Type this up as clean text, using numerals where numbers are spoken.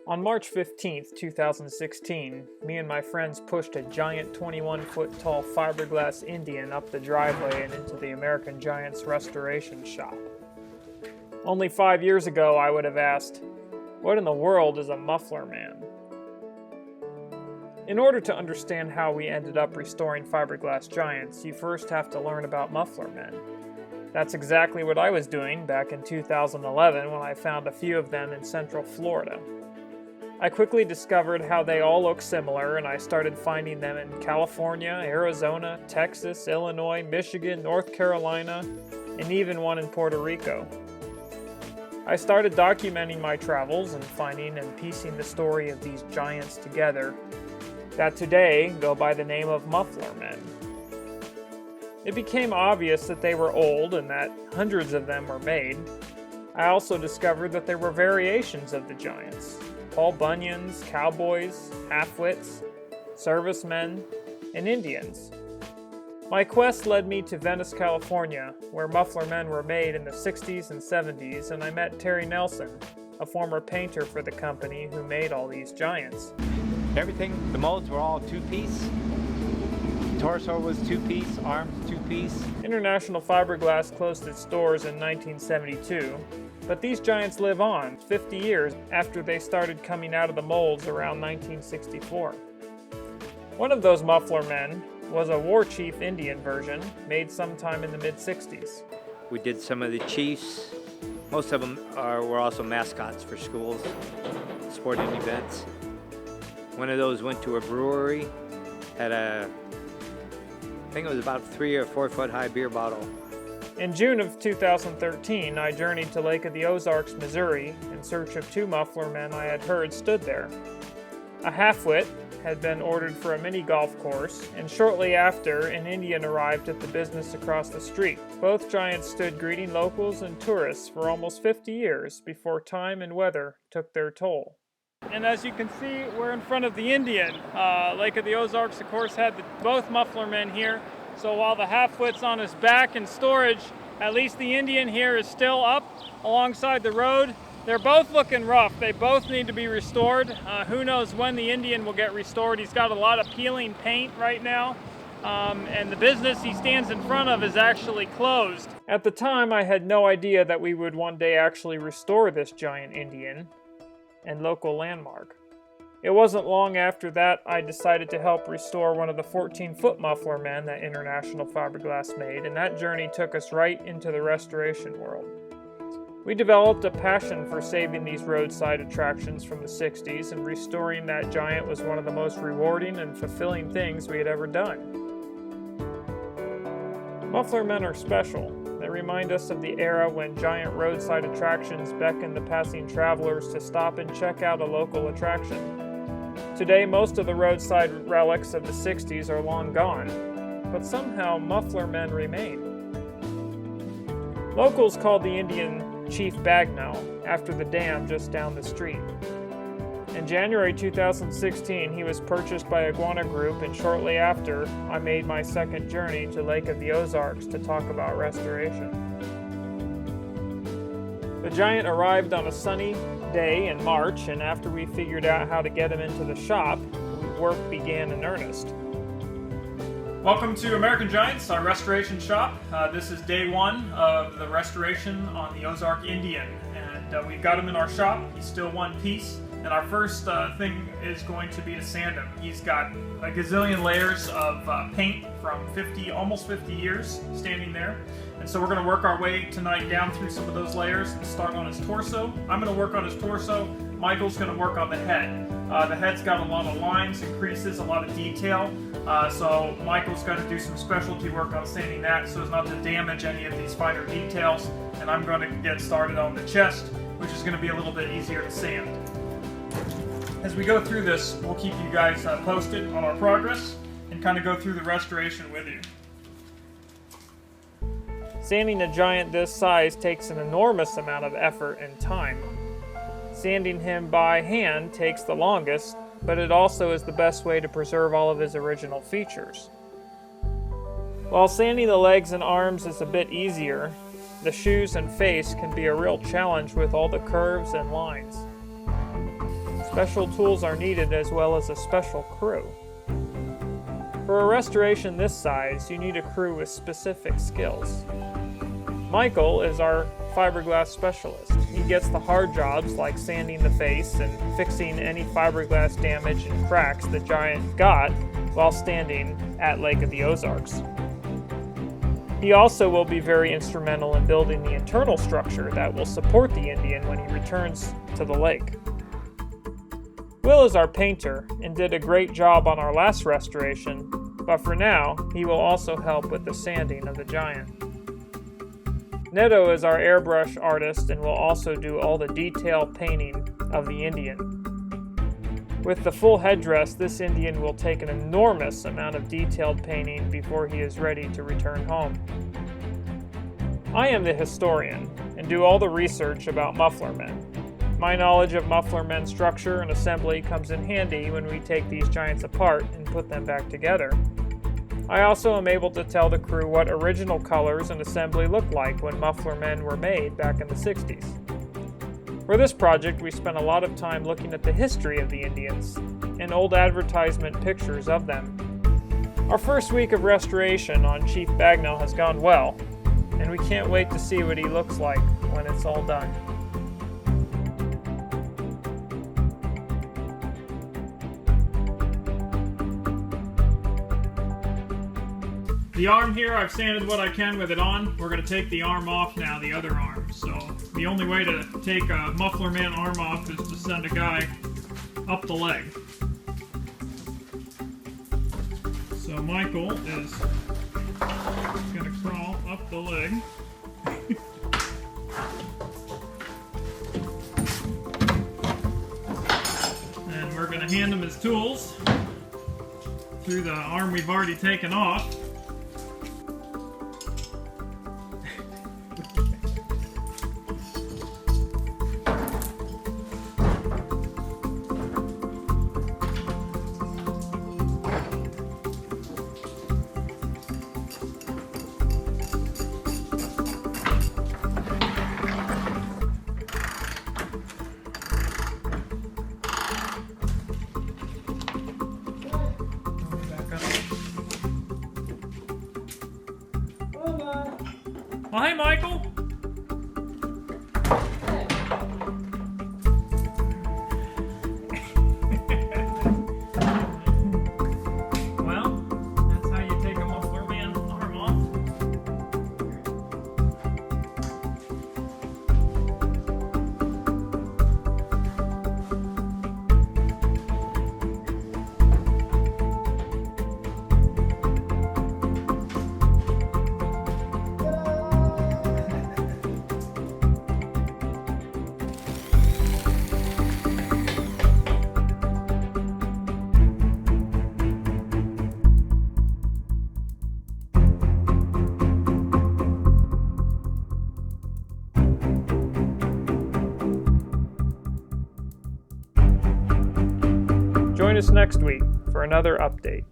On March 15th, 2016, me and my friends pushed a giant 21-foot-tall fiberglass Indian up the driveway and into the American Giant's restoration shop. Only 5 years ago, I would have asked, what in the world is a Muffler Man? In order to understand how we ended up restoring fiberglass giants, you first have to learn about Muffler Men. That's exactly what I was doing back in 2011 when I found a few of them in Central Florida. I quickly discovered how they all look similar, and I started finding them in California, Arizona, Texas, Illinois, Michigan, North Carolina, and even one in Puerto Rico. I started documenting my travels and finding and piecing the story of these giants together that today go by the name of Muffler Men. It became obvious that they were old and that hundreds of them were made. I also discovered that there were variations of the giants. Paul Bunyans, cowboys, half-wits, servicemen, and Indians. My quest led me to Venice, California, where Muffler Men were made in the 60s and 70s, and I met Terry Nelson, a former painter for the company who made all these giants. Everything, the molds were all two-piece. Torso was two-piece, arms two-piece. International Fiberglass closed its doors in 1972, but these giants live on 50 years after they started coming out of the molds around 1964. One of those Muffler Men was a war chief Indian version made sometime in the mid-60s. We did some of the chiefs. Most of them were also mascots for schools, sporting events. One of those went to a brewery, had I think it was about 3 or 4 foot high beer bottle. In June of 2013, I journeyed to Lake of the Ozarks, Missouri, in search of 2 Muffler Men I had heard stood there. A half-wit had been ordered for a mini golf course, and shortly after, an Indian arrived at the business across the street. Both giants stood greeting locals and tourists for almost 50 years before time and weather took their toll. And as you can see, we're in front of the Indian. Lake of the Ozarks, of course, had both Muffler Men here. So while the half-wit's on his back in storage, at least the Indian here is still up alongside the road. They're both looking rough. They both need to be restored. Who knows when the Indian will get restored. He's got a lot of peeling paint right now. And the business he stands in front of is actually closed. At the time, I had no idea that we would one day actually restore this giant Indian and local landmark. It wasn't long after that I decided to help restore one of the 14-foot Muffler Men that International Fiberglass made, and that journey took us right into the restoration world. We developed a passion for saving these roadside attractions from the 60s, and restoring that giant was one of the most rewarding and fulfilling things we had ever done. Muffler Men are special. They remind us of the era when giant roadside attractions beckoned the passing travelers to stop and check out a local attraction. Today, most of the roadside relics of the 60s are long gone, but somehow Muffler Men remain. Locals called the Indian Chief Bagnell after the dam just down the street. In January 2016, he was purchased by iguanagroup, and shortly after, I made my second journey to Lake of the Ozarks to talk about restoration. The giant arrived on a sunny day in March, and after we figured out how to get him into the shop, work began in earnest. Welcome to American Giants, our restoration shop. This is day 1 of the restoration on the Ozark Indian, and we've got him in our shop. He's still one piece. And our first thing is going to be to sand him. He's got a gazillion layers of paint from almost 50 years standing there. And so we're going to work our way tonight down through some of those layers and start on his torso. I'm going to work on his torso. Michael's going to work on the head. The head's got a lot of lines and creases, a lot of detail. So Michael's going to do some specialty work on sanding that so as not to damage any of these finer details. And I'm going to get started on the chest, which is going to be a little bit easier to sand. As we go through this, we'll keep you guys posted on our progress and kind of go through the restoration with you. Sanding a giant this size takes an enormous amount of effort and time. Sanding him by hand takes the longest, but it also is the best way to preserve all of his original features. While sanding the legs and arms is a bit easier, the shoes and face can be a real challenge with all the curves and lines. special tools are needed as well as a special crew. For a restoration this size, you need a crew with specific skills. Michael is our fiberglass specialist. He gets the hard jobs like sanding the face and fixing any fiberglass damage and cracks the giant got while standing at Lake of the Ozarks. He also will be very instrumental in building the internal structure that will support the Indian when he returns to the lake. Will is our painter and did a great job on our last restoration, but for now, he will also help with the sanding of the giant. Neto is our airbrush artist and will also do all the detail painting of the Indian. With the full headdress, this Indian will take an enormous amount of detailed painting before he is ready to return home. I am the historian and do all the research about Muffler Men. My knowledge of Muffler Men structure and assembly comes in handy when we take these giants apart and put them back together. I also am able to tell the crew what original colors and assembly looked like when Muffler Men were made back in the 60s. For this project, we spent a lot of time looking at the history of the Indians and old advertisement pictures of them. Our first week of restoration on Chief Bagnell has gone well, and we can't wait to see what he looks like when it's all done. The arm here, I've sanded what I can with it on. We're going to take the arm off now, the other arm. So the only way to take a Muffler Man arm off is to send a guy up the leg. So Michael is going to crawl up the leg. And we're going to hand him his tools through the arm we've already taken off. Well, hey, Michael. Well, that's how you take a Muffler Man arm off. Join us next week for another update.